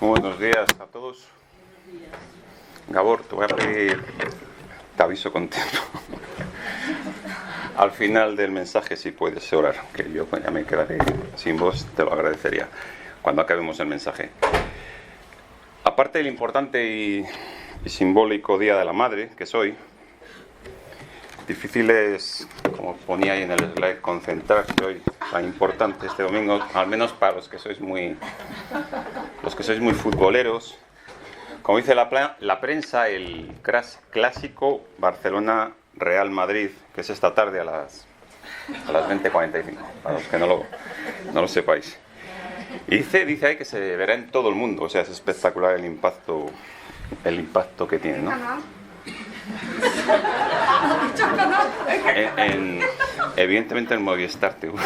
Muy buenos días a todos. Gabor, te voy a pedir, te aviso con tiempo. Al final del mensaje, si puedes orar, que yo ya me quedaré sin voz, te lo agradecería cuando acabemos el mensaje. Aparte del importante y simbólico Día de la Madre, que soy, difícil es, como ponía ahí en el slide, concentrarse hoy, tan importante este domingo, al menos para los que sois muy futboleros. Como dice la prensa, el clásico Barcelona-Real Madrid, que es esta tarde a las 20:45, para los que no lo sepáis. Y dice ahí que se verá en todo el mundo, o sea, es espectacular el impacto que tiene, ¿no? Evidentemente en Movistar TV.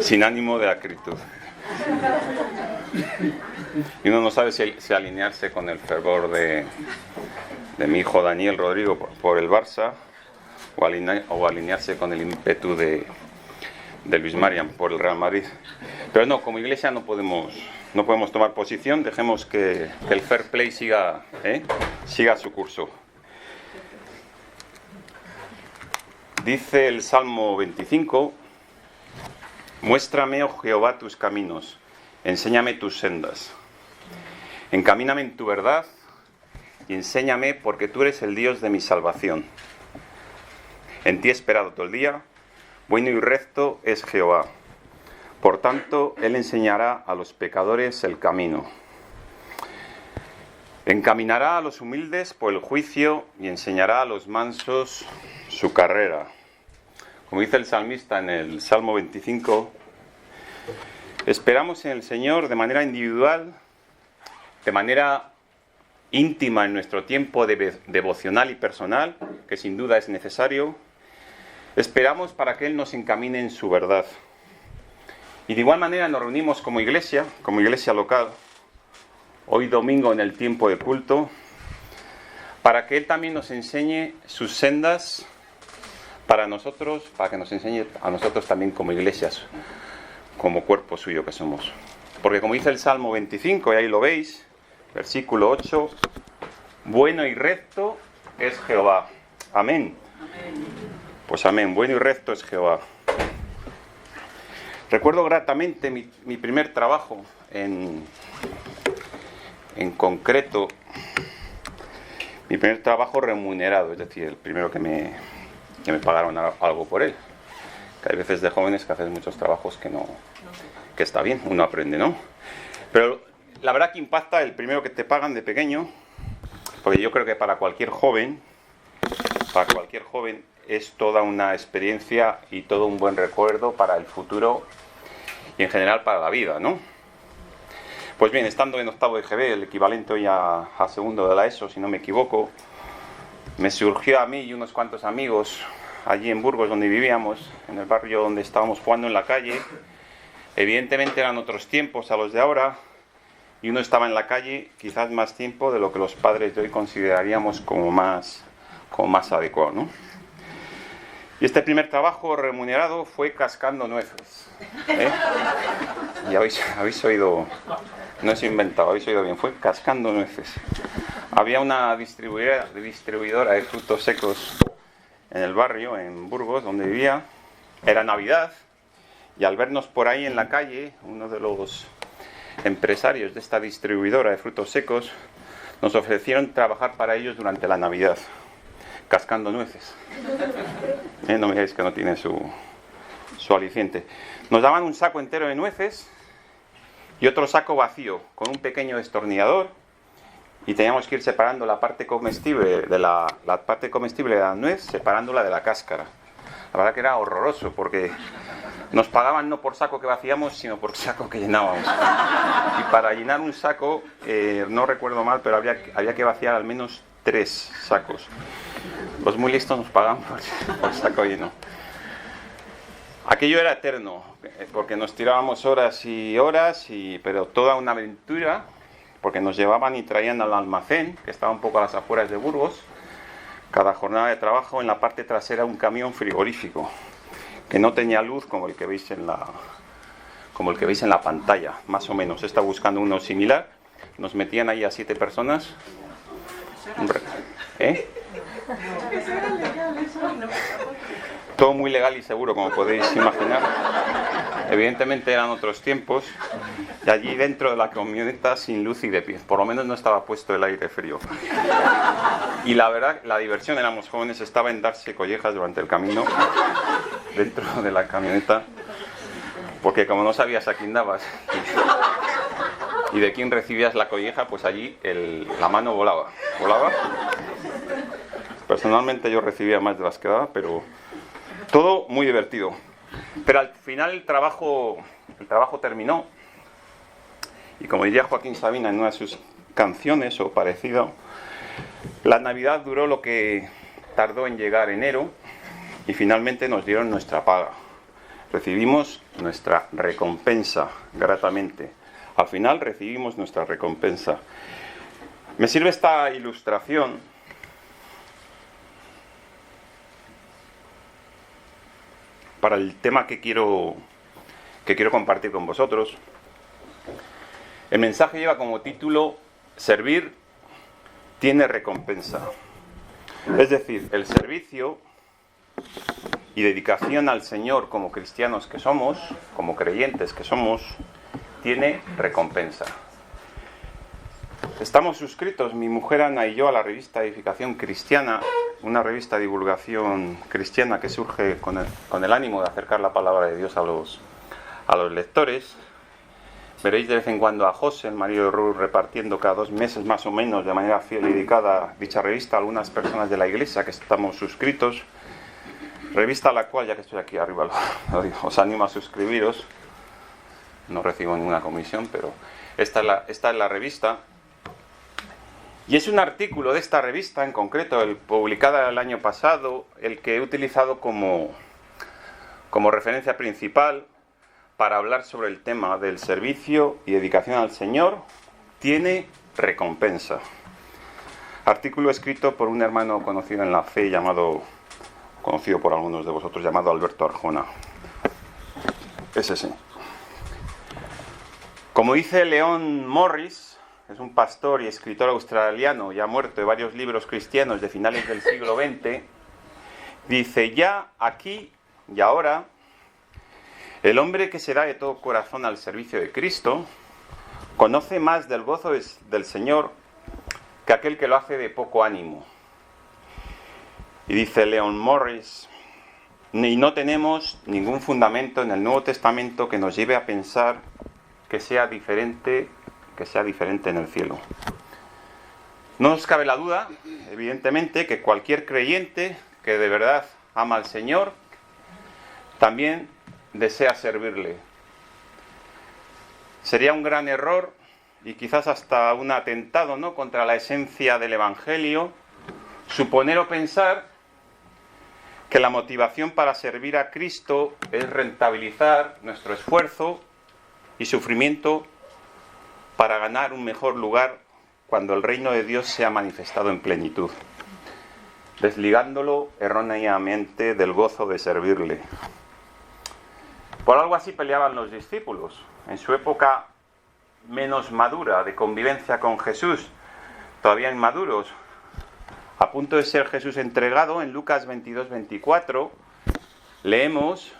Sin ánimo de acritud. Y uno no sabe si alinearse con el fervor de mi hijo Daniel Rodrigo por el Barça o alinearse con el ímpetu de Luis Marian por el Real Madrid. Pero no, como iglesia no podemos tomar posición, dejemos que el fair play siga su curso. Dice el Salmo 25: muéstrame, oh Jehová, tus caminos, enséñame tus sendas. Encamíname en tu verdad y enséñame, porque tú eres el Dios de mi salvación. En ti he esperado todo el día, bueno y recto es Jehová. Por tanto, Él enseñará a los pecadores el camino. Encaminará a los humildes por el juicio y enseñará a los mansos su carrera. Como dice el salmista en el Salmo 25, esperamos en el Señor de manera individual, de manera íntima en nuestro tiempo devocional y personal, que sin duda es necesario. Esperamos para que Él nos encamine en su verdad. Y de igual manera nos reunimos como iglesia local, hoy domingo en el tiempo de culto, para que Él también nos enseñe sus sendas para nosotros, para que nos enseñe a nosotros también como iglesias, como cuerpo suyo que somos. Porque como dice el Salmo 25, y ahí lo veis, versículo 8, bueno y recto es Jehová. Amén. Pues amén, bueno y recto es Jehová. Recuerdo gratamente mi primer trabajo en concreto, mi primer trabajo remunerado, es decir, el primero que me pagaron algo por él. Que hay veces de jóvenes que hacen muchos trabajos que está bien, uno aprende, ¿no? Pero la verdad que impacta el primero que te pagan de pequeño, porque yo creo que para cualquier joven es toda una experiencia y todo un buen recuerdo para el futuro y en general para la vida, ¿no? Pues bien, estando en octavo de GB, el equivalente hoy a segundo de la ESO, si no me equivoco, me surgió a mí y unos cuantos amigos allí en Burgos, donde vivíamos, en el barrio donde estábamos jugando en la calle. Evidentemente eran otros tiempos a los de ahora, y uno estaba en la calle quizás más tiempo de lo que los padres de hoy consideraríamos como más adecuado, ¿no? Y este primer trabajo remunerado fue cascando nueces. Y habéis oído, no es inventado, habéis oído bien, fue cascando nueces. Había una distribuidora de frutos secos en el barrio, en Burgos, donde vivía. Era Navidad, y al vernos por ahí en la calle, uno de los empresarios de esta distribuidora de frutos secos nos ofrecieron trabajar para ellos durante la Navidad, cascando nueces. No me digáis que no tiene su aliciente. Nos daban un saco entero de nueces y otro saco vacío, con un pequeño destornillador, y teníamos que ir separando la parte comestible de la nuez, separándola de la cáscara. La verdad que era horroroso, porque nos pagaban no por saco que vaciamos, sino por saco que llenábamos. Y para llenar un saco, no recuerdo mal, pero había que vaciar al menos 3 sacos. Los muy listos nos pagaban por saco lleno. Aquello era eterno, porque nos tirábamos horas y horas, pero toda una aventura, porque nos llevaban y traían al almacén, que estaba un poco a las afueras de Burgos, cada jornada de trabajo en la parte trasera un camión frigorífico, que no tenía luz como el que veis en la como el que veis en la pantalla, más o menos. He estado buscando uno similar. Nos metían ahí a 7 personas. ¿Eh? Todo muy legal y seguro, como podéis imaginar. Evidentemente eran otros tiempos. Y allí dentro de la camioneta sin luz y de pie. Por lo menos no estaba puesto el aire frío. Y la verdad, la diversión, éramos jóvenes, estaba en darse collejas durante el camino. Dentro de la camioneta. Porque como no sabías a quién dabas y de quién recibías la colleja, pues allí la mano volaba. Personalmente yo recibía más de las que daba, pero todo muy divertido. Pero al final el trabajo terminó. Y como diría Joaquín Sabina en una de sus canciones o parecido, la Navidad duró lo que tardó en llegar enero y finalmente nos dieron nuestra paga. Recibimos nuestra recompensa gratamente. Al final recibimos nuestra recompensa. Me sirve esta ilustración para el tema que quiero compartir con vosotros. El mensaje lleva como título: Servir tiene recompensa. Es decir, el servicio y dedicación al Señor como cristianos que somos, como creyentes que somos, tiene recompensa. Estamos suscritos, mi mujer Ana y yo, a la revista Edificación Cristiana, una revista de divulgación cristiana que surge con el ánimo de acercar la palabra de Dios a los lectores. Veréis de vez en cuando a José, el marido de Ruth, repartiendo cada 2 meses más o menos de manera fiel y dedicada dicha revista a algunas personas de la iglesia que estamos suscritos. Revista a la cual, ya que estoy aquí arriba, lo digo, os animo a suscribiros. No recibo ninguna comisión, pero esta es la revista. Y es un artículo de esta revista en concreto, publicada el año pasado, el que he utilizado como referencia principal para hablar sobre el tema del servicio y dedicación al Señor. Tiene recompensa. Artículo escrito por un hermano conocido en la fe conocido por algunos de vosotros, llamado Alberto Arjona. Ese sí. Como dice Leon Morris, es un pastor y escritor australiano ya muerto de varios libros cristianos de finales del siglo XX, dice: ya aquí y ahora, el hombre que se da de todo corazón al servicio de Cristo conoce más del gozo del Señor que aquel que lo hace de poco ánimo. Y dice Leon Morris: y no tenemos ningún fundamento en el Nuevo Testamento que nos lleve a pensar que sea diferente en el cielo. No nos cabe la duda, evidentemente, que cualquier creyente que de verdad ama al Señor también desea servirle. Sería un gran error y quizás hasta un atentado, ¿no?, contra la esencia del Evangelio, suponer o pensar que la motivación para servir a Cristo es rentabilizar nuestro esfuerzo y sufrimiento para ganar un mejor lugar cuando el reino de Dios sea manifestado en plenitud, desligándolo erróneamente del gozo de servirle. Por algo así peleaban los discípulos en su época menos madura de convivencia con Jesús, todavía inmaduros. A punto de ser Jesús entregado, en Lucas 22-24, leemos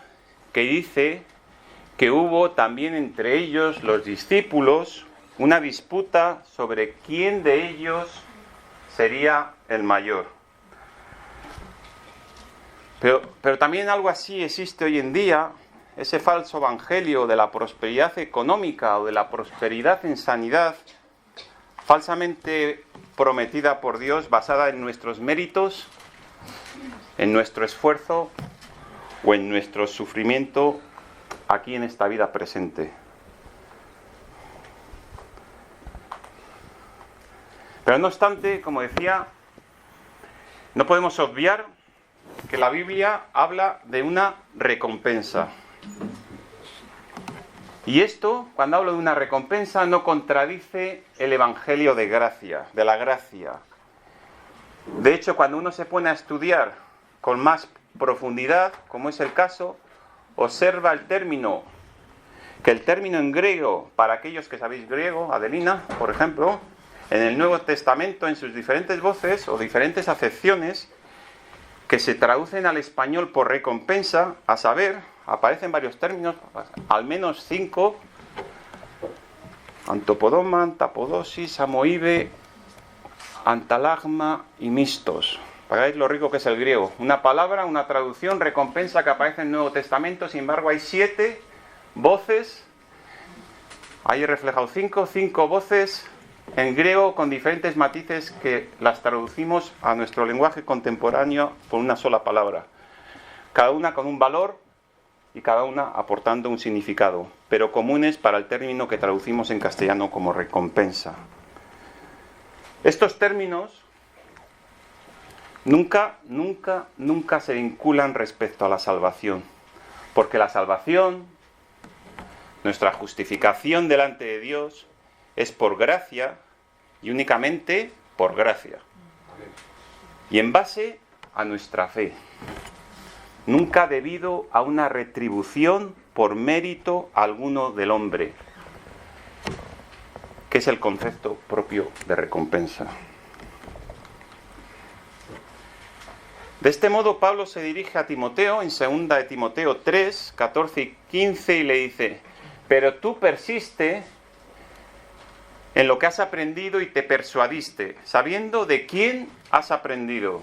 que dice que hubo también entre ellos, los discípulos, una disputa sobre quién de ellos sería el mayor. Pero también algo así existe hoy en día, ese falso evangelio de la prosperidad económica o de la prosperidad en sanidad, falsamente prometida por Dios, basada en nuestros méritos, en nuestro esfuerzo o en nuestro sufrimiento aquí en esta vida presente. Pero no obstante, como decía, no podemos obviar que la Biblia habla de una recompensa. Y esto, cuando hablo de una recompensa, no contradice el Evangelio de la gracia. De hecho, cuando uno se pone a estudiar con más profundidad, como es el caso, observa el término que el término en griego, para aquellos que sabéis griego, Adelina, por ejemplo, en el Nuevo Testamento, en sus diferentes voces o diferentes acepciones, que se traducen al español por recompensa, a saber, aparecen varios términos, al menos 5, antopodoma, antapodosis, amoibe, antalagma y mistos. Pagáis lo rico que es el griego. Una palabra, una traducción, recompensa que aparece en el Nuevo Testamento, sin embargo hay 7 voces, ahí reflejado 5 voces en griego con diferentes matices que las traducimos a nuestro lenguaje contemporáneo por una sola palabra. Cada una con un valor y cada una aportando un significado, pero comunes para el término que traducimos en castellano como recompensa. Estos términos nunca se vinculan respecto a la salvación, porque la salvación, nuestra justificación delante de Dios, es por gracia y únicamente por gracia. Y en base a nuestra fe. Nunca debido a una retribución por mérito alguno del hombre, que es el concepto propio de recompensa. De este modo Pablo se dirige a Timoteo en 2 de Timoteo 3, 14 y 15 y le dice: pero tú persiste en lo que has aprendido y te persuadiste, sabiendo de quién has aprendido,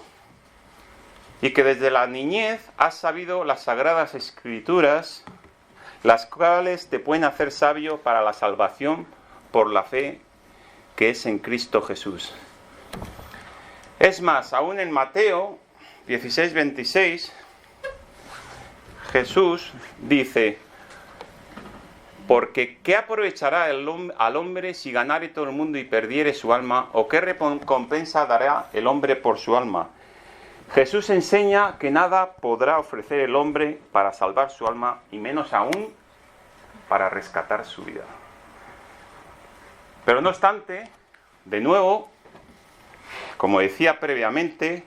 y que desde la niñez has sabido las sagradas escrituras, las cuales te pueden hacer sabio para la salvación por la fe que es en Cristo Jesús. Es más, aún en Mateo 16, 26, Jesús dice: porque ¿qué aprovechará al hombre si ganare todo el mundo y perdiere su alma? ¿O qué recompensa dará el hombre por su alma? Jesús enseña que nada podrá ofrecer el hombre para salvar su alma, y menos aún para rescatar su vida. Pero no obstante, de nuevo, como decía previamente,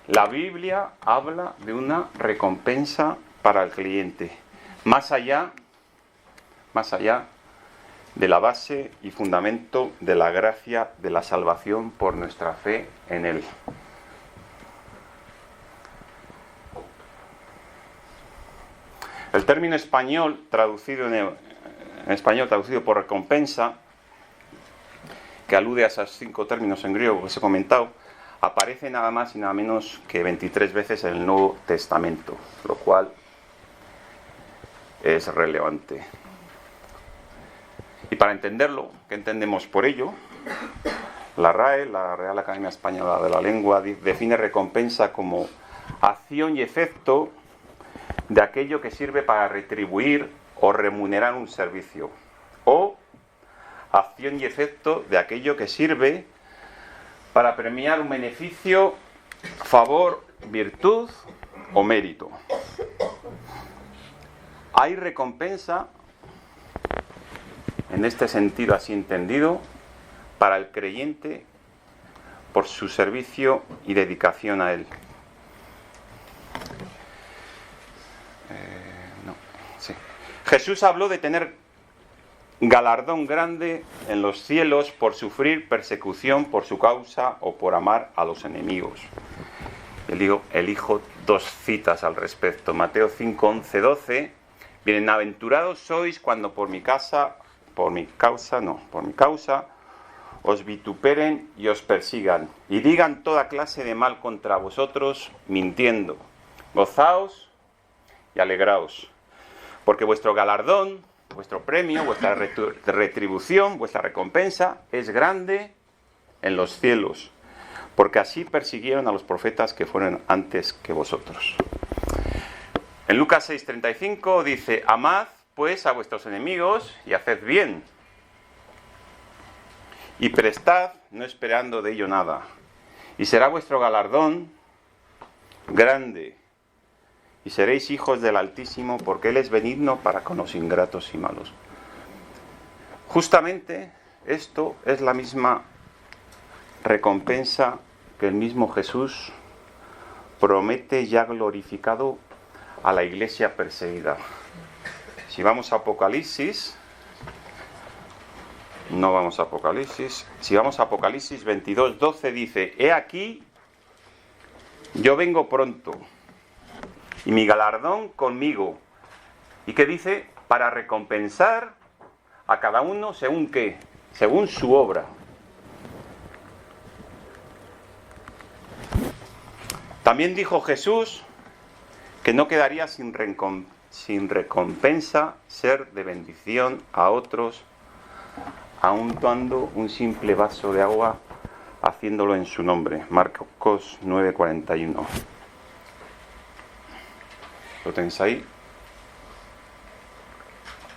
la Biblia habla de una recompensa para el creyente, más allá de la base y fundamento de la gracia de la salvación por nuestra fe en Él. El término español traducido traducido por recompensa, que alude a esos 5 términos en griego que os he comentado, aparece nada más y nada menos que 23 veces en el Nuevo Testamento, lo cual es relevante. Y para entenderlo, ¿qué entendemos por ello? La RAE, la Real Academia Española de la Lengua, define recompensa como acción y efecto de aquello que sirve para retribuir o remunerar un servicio, o acción y efecto de aquello que sirve para premiar un beneficio, favor, virtud o mérito. Hay recompensa, en este sentido así entendido, para el creyente por su servicio y dedicación a Él. Jesús habló de tener galardón grande en los cielos por sufrir persecución por su causa o por amar a los enemigos. Elijo 2 citas al respecto. Mateo 5, 11, 12. Bienaventurados sois cuando por mi causa os vituperen y os persigan, y digan toda clase de mal contra vosotros, mintiendo. Gozaos y alegraos, porque vuestro galardón, vuestro premio, vuestra retribución, vuestra recompensa es grande en los cielos, porque así persiguieron a los profetas que fueron antes que vosotros. En Lucas 6:35 dice: amad pues a vuestros enemigos y haced bien, y prestad no esperando de ello nada, y será vuestro galardón grande, y seréis hijos del Altísimo, porque Él es benigno para con los ingratos y malos. Justamente esto es la misma recompensa que el mismo Jesús promete ya glorificado a la iglesia perseguida. Si vamos a Apocalipsis, No vamos a Apocalipsis. Si vamos a Apocalipsis 22:12 dice: He aquí, yo vengo pronto, y mi galardón conmigo. ¿Y qué dice? Para recompensar a cada uno según qué, según su obra. También dijo Jesús que no quedaría sin recompensa ser de bendición a otros, aun dando un simple vaso de agua, haciéndolo en su nombre. Marcos 9:41. ¿Lo tenéis ahí?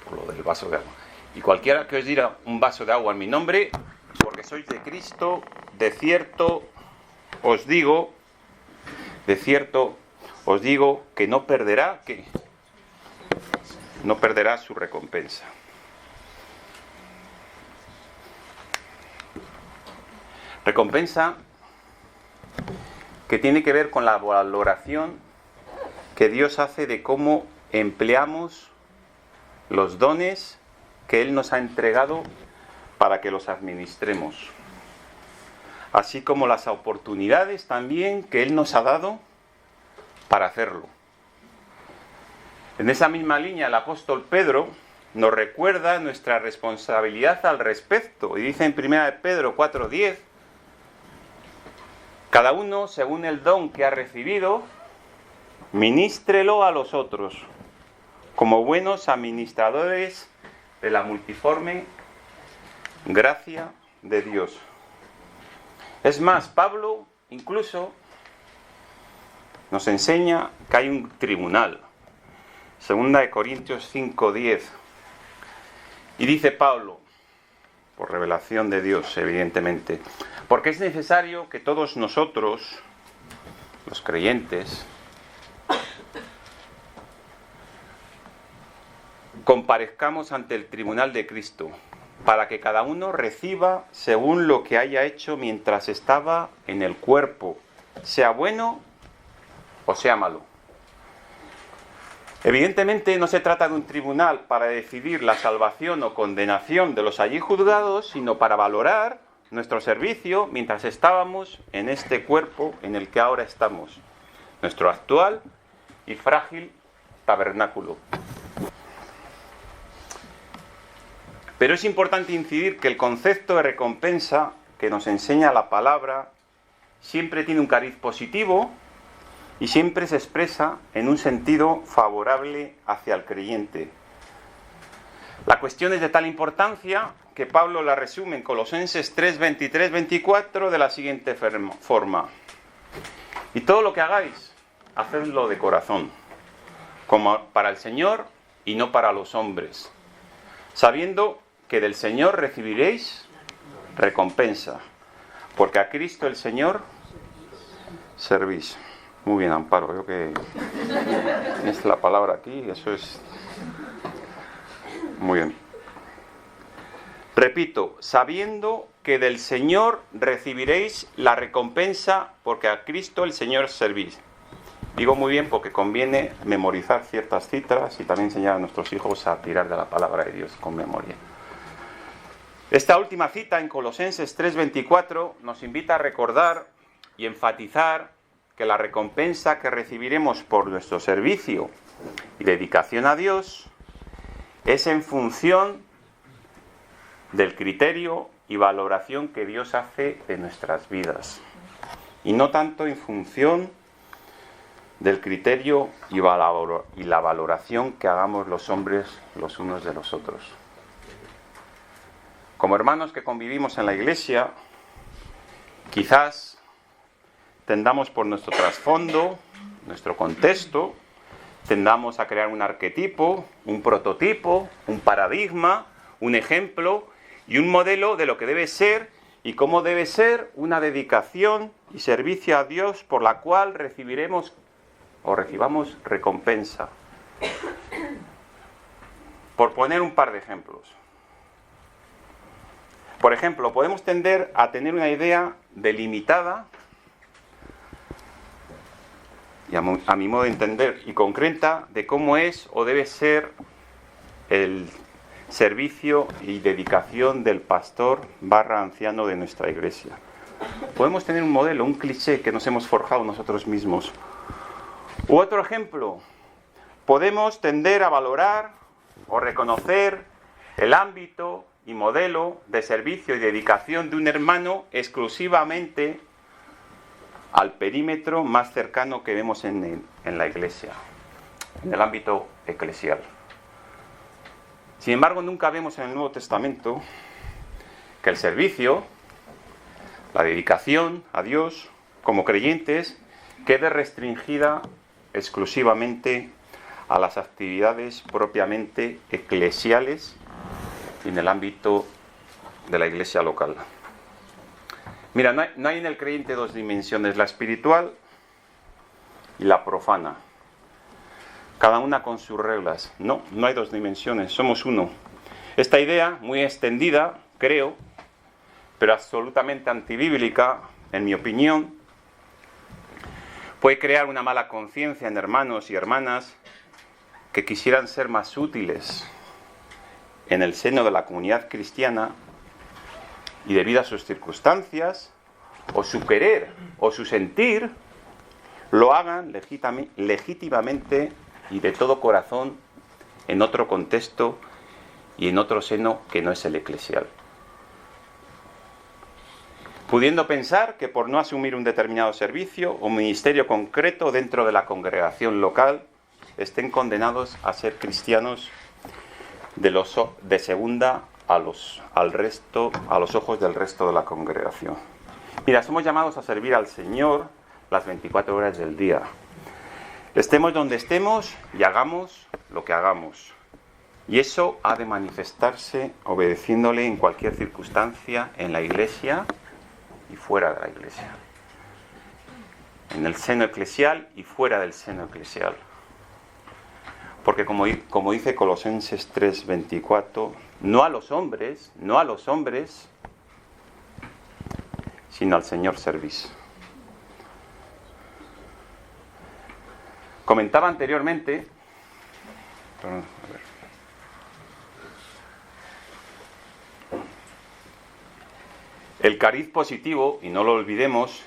Por lo del vaso de agua. Y cualquiera que os diera un vaso de agua en mi nombre, porque sois de Cristo, de cierto os digo que no perderá, ¿qué? No perderá su recompensa. Recompensa que tiene que ver con la valoración que Dios hace de cómo empleamos los dones que Él nos ha entregado para que los administremos, así como las oportunidades también que Él nos ha dado para hacerlo. En esa misma línea, el apóstol Pedro nos recuerda nuestra responsabilidad al respecto, y dice en 1 Pedro 4:10: cada uno, según el don que ha recibido, ministrelo a los otros, como buenos administradores de la multiforme gracia de Dios. Es más, Pablo incluso nos enseña que hay un tribunal. 2 Corintios 5:10. Y dice Pablo, por revelación de Dios, evidentemente, porque es necesario que todos nosotros, los creyentes, comparezcamos ante el tribunal de Cristo, para que cada uno reciba según lo que haya hecho mientras estaba en el cuerpo, sea bueno o sea malo. Evidentemente no se trata de un tribunal para decidir la salvación o condenación de los allí juzgados, sino para valorar nuestro servicio mientras estábamos en este cuerpo en el que ahora estamos, nuestro actual y frágil tabernáculo. Pero es importante incidir que el concepto de recompensa que nos enseña la palabra siempre tiene un cariz positivo y siempre se expresa en un sentido favorable hacia el creyente. La cuestión es de tal importancia que Pablo la resume en Colosenses 3:23-24 de la siguiente forma: y todo lo que hagáis, hacedlo de corazón, como para el Señor y no para los hombres, sabiendo que del Señor recibiréis recompensa, porque a Cristo el Señor servís. Muy bien, Amparo, creo que es la palabra aquí, eso es muy bien. Repito, sabiendo que del Señor recibiréis la recompensa, porque a Cristo el Señor servís. Digo muy bien porque conviene memorizar ciertas citas y también enseñar a nuestros hijos a tirar de la palabra de Dios con memoria. Esta última cita en Colosenses 3:24 nos invita a recordar y enfatizar que la recompensa que recibiremos por nuestro servicio y dedicación a Dios es en función del criterio y valoración que Dios hace de nuestras vidas, y no tanto en función del criterio y la valoración que hagamos los hombres los unos de los otros. Como hermanos que convivimos en la iglesia, quizás tendamos por nuestro trasfondo, nuestro contexto, tendamos a crear un arquetipo, un prototipo, un paradigma, un ejemplo y un modelo de lo que debe ser y cómo debe ser una dedicación y servicio a Dios por la cual recibamos recompensa. Por poner un par de ejemplos. Por ejemplo, podemos tender a tener una idea delimitada y a mi modo de entender y concreta de cómo es o debe ser el servicio y dedicación del pastor / anciano de nuestra iglesia. Podemos tener un modelo, un cliché que nos hemos forjado nosotros mismos. U otro ejemplo, podemos tender a valorar o reconocer el ámbito y modelo de servicio y dedicación de un hermano exclusivamente al perímetro más cercano que vemos en la iglesia, en el ámbito eclesial. Sin embargo, nunca vemos en el Nuevo Testamento que el servicio, la dedicación a Dios como creyentes, quede restringida exclusivamente a las actividades propiamente eclesiales y en el ámbito de la iglesia local. Mira, no hay en el creyente dos dimensiones, la espiritual y la profana. Cada una con sus reglas. No hay dos dimensiones, somos uno. Esta idea, muy extendida, creo, pero absolutamente antibíblica, en mi opinión, puede crear una mala conciencia en hermanos y hermanas que quisieran ser más útiles en el seno de la comunidad cristiana y debido a sus circunstancias, o su querer, o su sentir, lo hagan legítimamente y de todo corazón en otro contexto y en otro seno que no es el eclesial. Pudiendo pensar que por no asumir un determinado servicio o ministerio concreto dentro de la congregación local, estén condenados a ser cristianos de segunda a los ojos del resto de la congregación. Mira, somos llamados a servir al Señor las 24 horas del día. Estemos donde estemos y hagamos lo que hagamos. Y eso ha de manifestarse obedeciéndole en cualquier circunstancia en la iglesia y fuera de la iglesia. En el seno eclesial y fuera del seno eclesial. Porque como dice Colosenses 3:24, no a los hombres, sino al Señor servís. Comentaba anteriormente, el cariz positivo, y no lo olvidemos,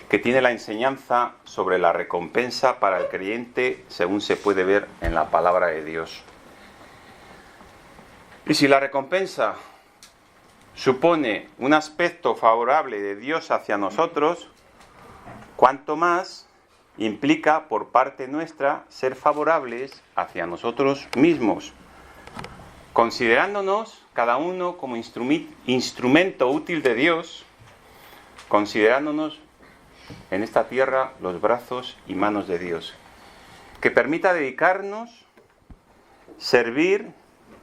que tiene la enseñanza sobre la recompensa para el creyente según se puede ver en la palabra de Dios. Y si la recompensa supone un aspecto favorable de Dios hacia nosotros, cuanto más implica por parte nuestra ser favorables hacia nosotros mismos, considerándonos cada uno como instrumento útil de Dios, considerándonos en esta tierra los brazos y manos de Dios, que permita dedicarnos, servir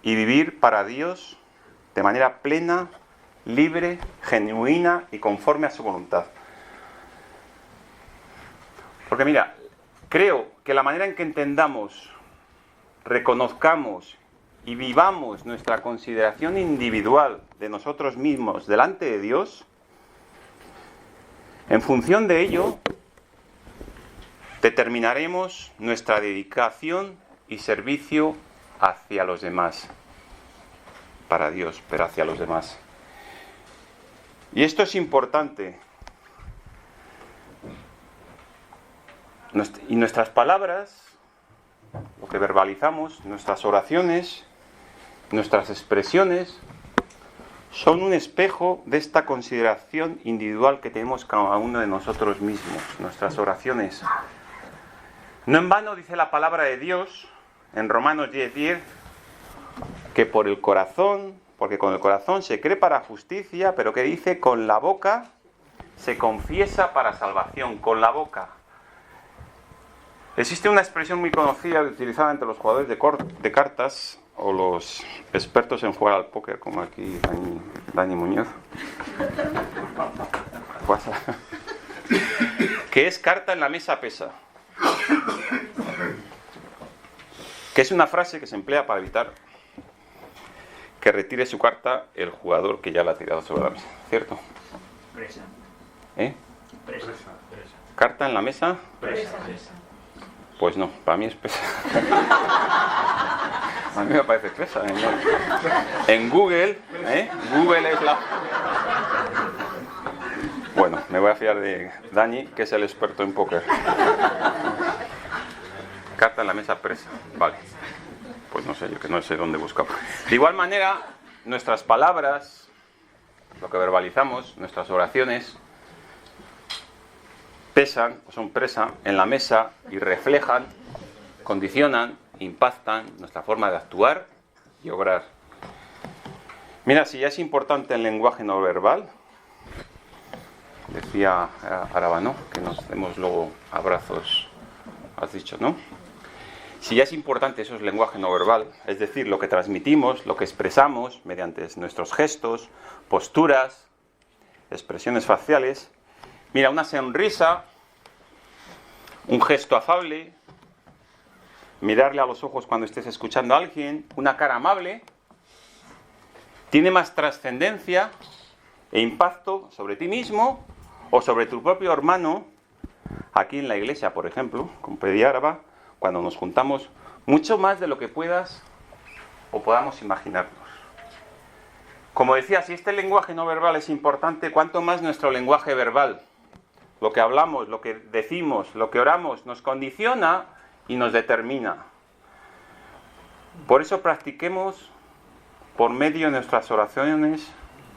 y vivir para Dios de manera plena, libre, genuina y conforme a su voluntad. Porque mira, creo que la manera en que entendamos, reconozcamos y vivamos nuestra consideración individual de nosotros mismos delante de Dios, en función de ello, determinaremos nuestra dedicación y servicio hacia los demás. Para Dios, pero hacia los demás. Y esto es importante. Y nuestras palabras, lo que verbalizamos, nuestras oraciones, nuestras expresiones, son un espejo de esta consideración individual que tenemos cada uno de nosotros mismos, nuestras oraciones. No en vano dice la palabra de Dios en Romanos 10:10 que porque con el corazón se cree para justicia, pero que dice con la boca se confiesa para salvación, con la boca. Existe una expresión muy conocida utilizada entre los jugadores de cartas o los expertos en jugar al póker, como aquí Dani Muñoz, que es carta en la mesa pesa, que es una frase que se emplea para evitar que retire su carta el jugador que ya la ha tirado sobre la mesa, ¿cierto? Presa. Presa. ¿Carta en la mesa? Presa. Pues no, para mí es pesa. A mí me parece espesa. En Google, Google es la... Bueno, me voy a fiar de Dani, que es el experto en póker. Carta en la mesa presa. Vale. Pues no sé, yo que no sé dónde buscar. De igual manera, nuestras palabras, lo que verbalizamos, nuestras oraciones, pesan, son presa en la mesa y reflejan, condicionan, impactan nuestra forma de actuar y obrar. Mira, si ya es importante el lenguaje no verbal, decía Arabano, que nos demos luego abrazos, has dicho, ¿no? Si ya es importante eso es lenguaje no verbal, es decir, lo que transmitimos, lo que expresamos mediante nuestros gestos, posturas, expresiones faciales. Mira, una sonrisa, un gesto afable, mirarle a los ojos cuando estés escuchando a alguien, una cara amable, tiene más trascendencia e impacto sobre ti mismo o sobre tu propio hermano, aquí en la iglesia, por ejemplo, con Pediáraba, cuando nos juntamos, mucho más de lo que puedas o podamos imaginarnos. Como decía, si este lenguaje no verbal es importante, ¿cuánto más nuestro lenguaje verbal? Lo que hablamos, lo que decimos, lo que oramos, nos condiciona y nos determina. Por eso practiquemos por medio de nuestras oraciones,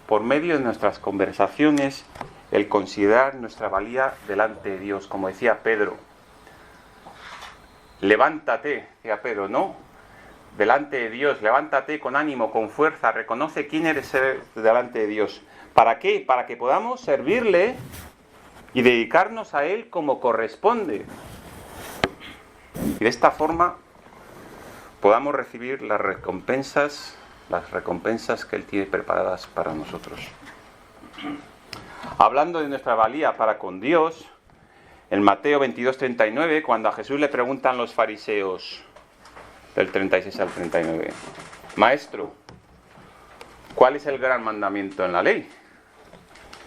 por medio de nuestras conversaciones, el considerar nuestra valía delante de Dios, como decía Pedro. Levántate, decía Pedro, ¿no? Delante de Dios, levántate con ánimo, con fuerza, reconoce quién eres delante de Dios. ¿Para qué? Para que podamos servirle y dedicarnos a Él como corresponde. Y de esta forma podamos recibir las recompensas que Él tiene preparadas para nosotros. Hablando de nuestra valía para con Dios, en Mateo 22:39, cuando a Jesús le preguntan los fariseos, del 36 al 39, Maestro, ¿cuál es el gran mandamiento en la ley?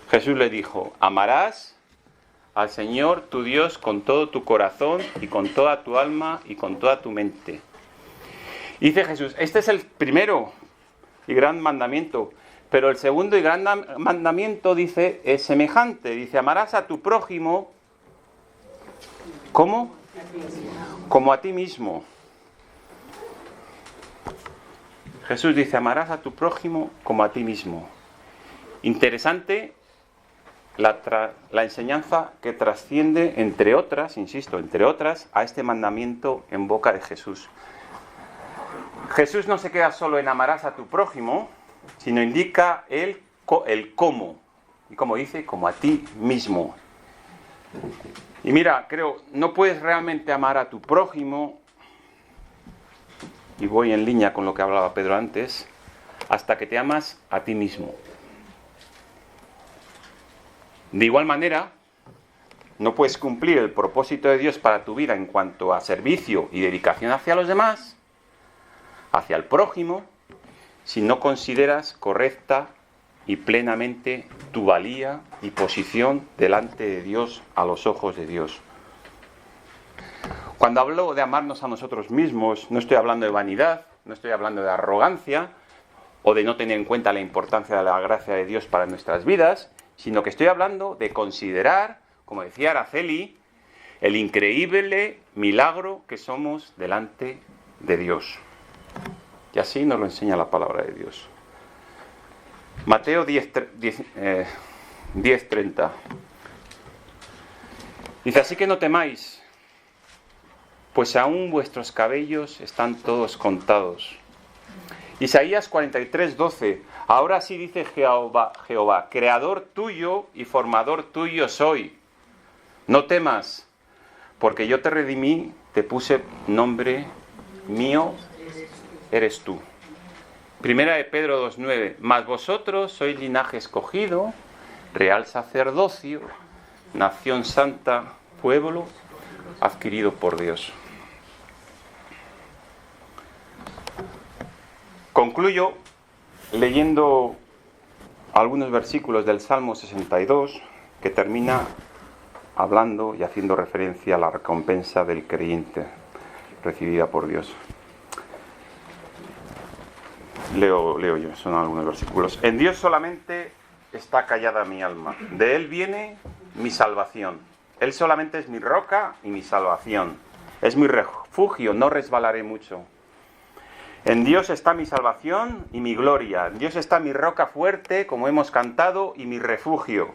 Jesús le dijo, amarás al Señor tu Dios con todo tu corazón y con toda tu alma y con toda tu mente. Y dice Jesús, este es el primero y gran mandamiento, pero el segundo y gran mandamiento, dice, es semejante. Dice, amarás a tu prójimo, ¿cómo? Como a ti mismo. Jesús dice, amarás a tu prójimo como a ti mismo. Interesante la enseñanza que trasciende, entre otras, insisto, entre otras, a este mandamiento en boca de Jesús. Jesús no se queda solo en amarás a tu prójimo, sino indica el cómo. Y como dice, como a ti mismo. Y mira, creo, no puedes realmente amar a tu prójimo, y voy en línea con lo que hablaba Pedro antes, hasta que te amas a ti mismo. De igual manera, no puedes cumplir el propósito de Dios para tu vida en cuanto a servicio y dedicación hacia los demás, hacia el prójimo, si no consideras correcta y plenamente tu valía y posición delante de Dios, a los ojos de Dios. Cuando hablo de amarnos a nosotros mismos, no estoy hablando de vanidad, no estoy hablando de arrogancia o de no tener en cuenta la importancia de la gracia de Dios para nuestras vidas, sino que estoy hablando de considerar, como decía Araceli, el increíble milagro que somos delante de Dios. Y así nos lo enseña la palabra de Dios. Mateo 10:30. Dice, así que no temáis, pues aún vuestros cabellos están todos contados. Isaías 43:12. Ahora sí dice Jehová, creador tuyo y formador tuyo soy. No temas, porque yo te redimí, te puse nombre mío, eres tú. Primera de Pedro 2:9. Mas vosotros sois linaje escogido, real sacerdocio, nación santa, pueblo adquirido por Dios. Concluyo leyendo algunos versículos del Salmo 62, que termina hablando y haciendo referencia a la recompensa del creyente recibida por Dios. Leo yo, son algunos versículos. En Dios solamente está callada mi alma. De Él viene mi salvación. Él solamente es mi roca y mi salvación. Es mi refugio, no resbalaré mucho. En Dios está mi salvación y mi gloria. En Dios está mi roca fuerte, como hemos cantado, y mi refugio.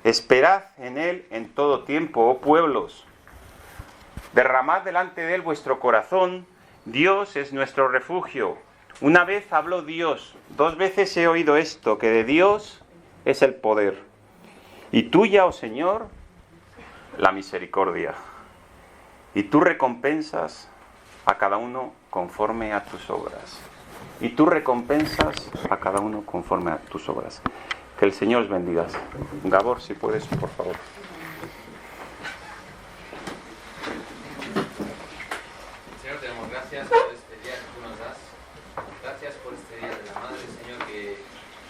Esperad en Él en todo tiempo, oh pueblos. Derramad delante de Él vuestro corazón. Dios es nuestro refugio. Una vez habló Dios, 2 veces he oído esto, que de Dios es el poder. Y tuya, oh Señor, la misericordia. Y tú recompensas a cada uno conforme a tus obras. Y tú recompensas a cada uno conforme a tus obras. Que el Señor os bendiga. Gabor, si puedes, por favor. Señor, te damos gracias por este día que tú nos das. Gracias por este día de la Madre, Señor, que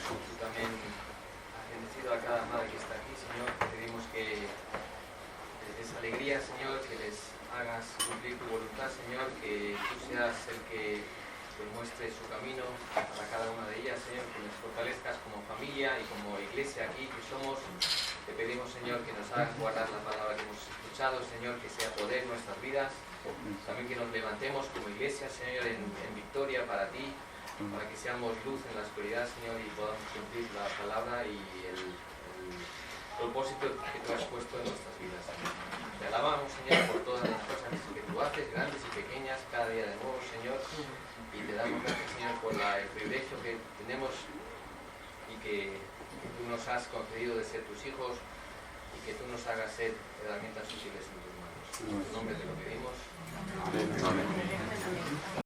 tú también has bendecido a cada madre que está aquí, Señor. Te pedimos que les des alegría, Señor, que les hagas cumplir tu voluntad, Señor, que tú seas el que les muestre su camino para cada una de ellas, Señor, que nos fortalezcas como familia y como iglesia aquí que somos. Te pedimos, Señor, que nos hagas guardar la palabra que hemos escuchado, Señor, que sea poder en nuestras vidas. También que nos levantemos como iglesia, Señor, en victoria para ti, para que seamos luz en la oscuridad, Señor, y podamos cumplir la palabra y el propósito que tú has puesto en nuestras vidas. Te alabamos, Señor, por todas las cosas que tú haces, grandes y pequeñas, cada día de nuevo, Señor, y te damos gracias, Señor, por el privilegio que tenemos y que tú nos has concedido de ser tus hijos y que tú nos hagas ser herramientas útiles en tus manos. En tu nombre te lo pedimos. Amén.